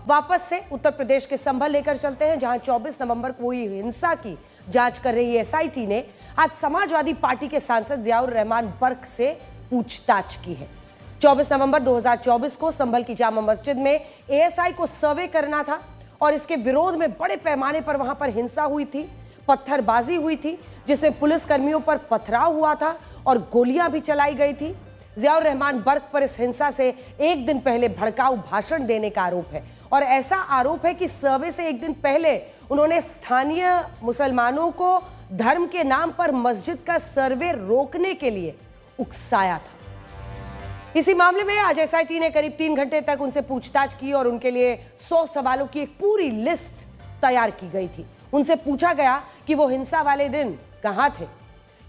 वापस से उत्तर प्रदेश के संभल लेकर चलते हैं, जहां 24 नवंबर को हुई हिंसा की जांच कर रही एसआईटी ने आज समाजवादी पार्टी के सांसद जियाउर रहमान बर्क से पूछताछ की है। 24 नवंबर 2024 को संभल की जामा मस्जिद में एएसआई को सर्वे करना था और इसके विरोध में बड़े पैमाने पर वहां पर हिंसा हुई थी, पत्थरबाजी हुई थी, जिसमें पुलिसकर्मियों पर पथराव हुआ था और गोलियां भी चलाई गई थी। जियाउर रहमान बर्क पर इस हिंसा से एक दिन पहले भड़काऊ भाषण देने का आरोप है और ऐसा आरोप है कि सर्वे से एक दिन पहले उन्होंने स्थानीय मुसलमानों को धर्म के नाम पर मस्जिद का सर्वे रोकने के लिए उकसाया था। इसी मामले में आज एसआईटी ने करीब 3 घंटे तक उनसे पूछताछ की और उनके लिए 100 सवालों की एक पूरी लिस्ट तैयार की गई थी। उनसे पूछा गया कि वो हिंसा वाले दिन कहां थे,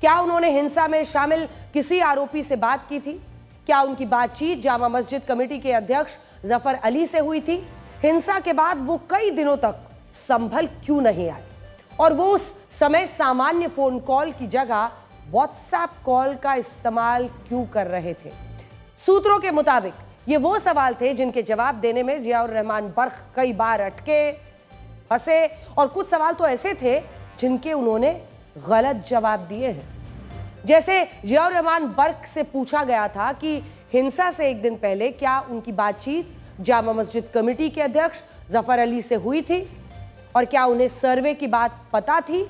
क्या उन्होंने हिंसा में शामिल किसी आरोपी से बात की थी, क्या उनकी बातचीत जामा मस्जिद कमेटी के अध्यक्ष जफर अली से हुई थी, हिंसा के बाद वो कई दिनों तक संभल क्यों नहीं आए और वो उस समय सामान्य फोन कॉल की जगह व्हाट्सएप कॉल का इस्तेमाल क्यों कर रहे थे। सूत्रों के मुताबिक ये वो सवाल थे जिनके जवाब देने में जियाउर रहमान बर्क कई बार अटके, फंसे और कुछ सवाल तो ऐसे थे जिनके उन्होंने गलत जवाब दिए हैं। जैसे जियाउर रहमान बर्क से पूछा गया था कि हिंसा से एक दिन पहले क्या उनकी बातचीत जामा मस्जिद कमेटी के अध्यक्ष जफर अली से हुई थी और क्या उन्हें सर्वे की बात पता थी।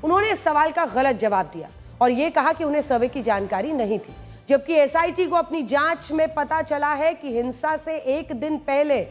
उन्होंने इस सवाल का गलत जवाब दिया और यह कहा कि उन्हें सर्वे की जानकारी नहीं थी, जबकि एसआईटी को अपनी जांच में पता चला है कि हिंसा से एक दिन पहले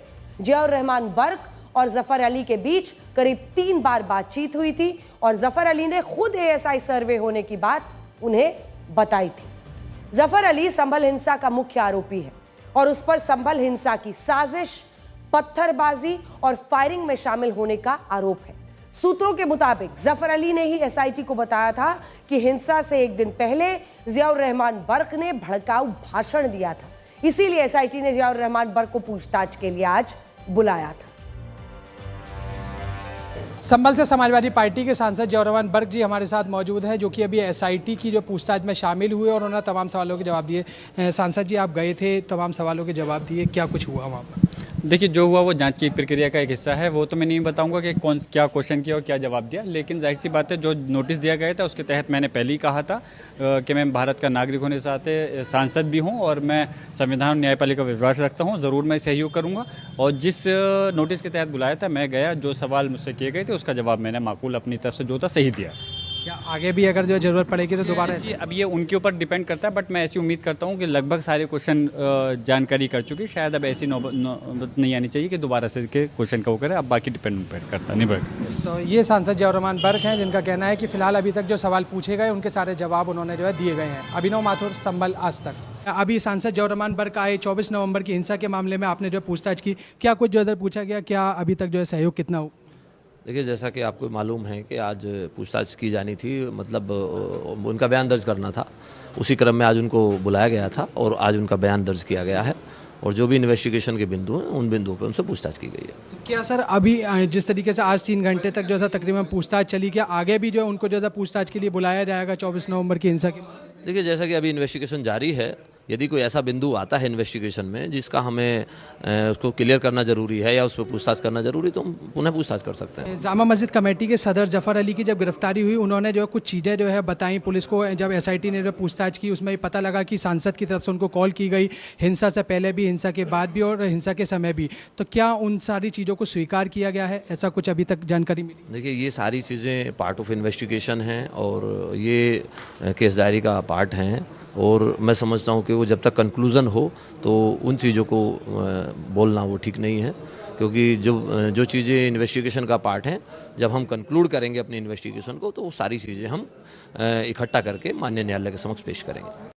जियाउर रहमान बर्क और जफर अली के बीच करीब 3 बार बातचीत हुई थी और जफर अली ने खुद एएसआई सर्वे होने की बात उन्हें बताई थी। जफर अली संभल हिंसा का मुख्य आरोपी है और उस पर संभल हिंसा की साजिश, पत्थरबाजी और फायरिंग में शामिल होने का आरोप है। सूत्रों के मुताबिक जफर अली ने ही एसआईटी को बताया था कि हिंसा से एक दिन पहले जियाउर रहमान बर्क ने भड़काऊ भाषण दिया था, इसीलिए एसआईटी ने जियाउर रहमान बर्क को पूछताछ के लिए आज बुलाया था। संभल से समाजवादी पार्टी के सांसद जियाउर रहमान बर्क जी हमारे साथ मौजूद हैं, जो कि अभी एसआईटी की जो पूछताछ में शामिल हुए और उन्होंने तमाम सवालों के जवाब दिए। सांसद जी, आप गए थे, तमाम सवालों के जवाब दिए, क्या कुछ हुआ वहाँ पर? देखिए, जो हुआ वो जांच की प्रक्रिया का एक हिस्सा है। वो तो मैं नहीं बताऊंगा कि कौन क्या क्वेश्चन किया और क्या जवाब दिया, लेकिन जाहिर सी बात है जो नोटिस दिया गया था उसके तहत मैंने पहले ही कहा था कि मैं भारत का नागरिक होने से नाते सांसद भी हूं और मैं संविधान और न्यायपालिका का विश्वास रखता हूं। ज़रूर मैं सहयोग करूंगा और जिस नोटिस के तहत बुलाया था मैं गया, जो सवाल मुझसे किए गए थे उसका जवाब मैंने माकूल अपनी तरफ से जो था सही दिया। क्या आगे भी अगर जो जरूरत पड़ेगी तो दोबारा? अब ये उनके ऊपर डिपेंड करता है, बट मैं ऐसी उम्मीद करता हूँ कि लगभग सारे क्वेश्चन जानकारी कर चुकी, शायद अब ऐसी नौबत नहीं आनी चाहिए कि दोबारा से के क्वेश्चन का वो करे। अब बाकी डिपेंड करता नहीं बढ़। तो ये सांसद जियाउर रहमान बर्क हैं, जिनका कहना है कि फिलहाल अभी तक जो सवाल पूछे गए उनके सारे जवाब उन्होंने जो है दिए गए हैं। अभिनव माथुर, संभल, आज तक। अभी सांसद जियाउर रहमान बर्क आए, 24 नवंबर की हिंसा के मामले में आपने जो पूछताछ की, क्या कुछ जो इधर पूछा गया, क्या अभी तक जो है सहयोग कितना हो? देखिए, जैसा कि आपको मालूम है कि आज पूछताछ की जानी थी, मतलब उनका बयान दर्ज करना था, उसी क्रम में आज उनको बुलाया गया था और आज उनका बयान दर्ज किया गया है और जो भी इन्वेस्टिगेशन के बिंदु हैं उन बिंदुओं पर उनसे पूछताछ की गई है। तो क्या सर, अभी जिस तरीके से आज 3 घंटे तक जो है तकरीबन पूछताछ चली, क्या आगे भी जो है उनको जो है पूछताछ के लिए बुलाया जाएगा 24 नवंबर की हिंसा के? देखिए, जैसा कि अभी इन्वेस्टिगेशन जारी है, यदि कोई ऐसा बिंदु आता है इन्वेस्टिगेशन में जिसका हमें उसको क्लियर करना जरूरी है या उस पर पूछताछ करना जरूरी, तो हम पुनः पूछताछ कर सकते हैं। जामा मस्जिद कमेटी के सदर जफर अली की जब गिरफ्तारी हुई, उन्होंने जो है कुछ चीज़ें जो है बताई पुलिस को। जब एसआईटी ने जो पूछताछ की उसमें पता लगा कि सांसद की तरफ से उनको कॉल की गई, हिंसा से पहले भी, हिंसा के बाद भी और हिंसा के समय भी। तो क्या उन सारी चीज़ों को स्वीकार किया गया है? ऐसा कुछ अभी तक जानकारी मिली? देखिए, ये सारी चीज़ें पार्ट ऑफ इन्वेस्टिगेशन हैं और ये केस डायरी का पार्ट हैं और मैं समझता हूँ कि वो जब तक कंक्लूज़न हो तो उन चीज़ों को बोलना वो ठीक नहीं है, क्योंकि जो चीज़ें इन्वेस्टिगेशन का पार्ट हैं, जब हम कंक्लूड करेंगे अपनी इन्वेस्टिगेशन को तो वो सारी चीज़ें हम इकट्ठा करके माननीय न्यायालय के समक्ष पेश करेंगे।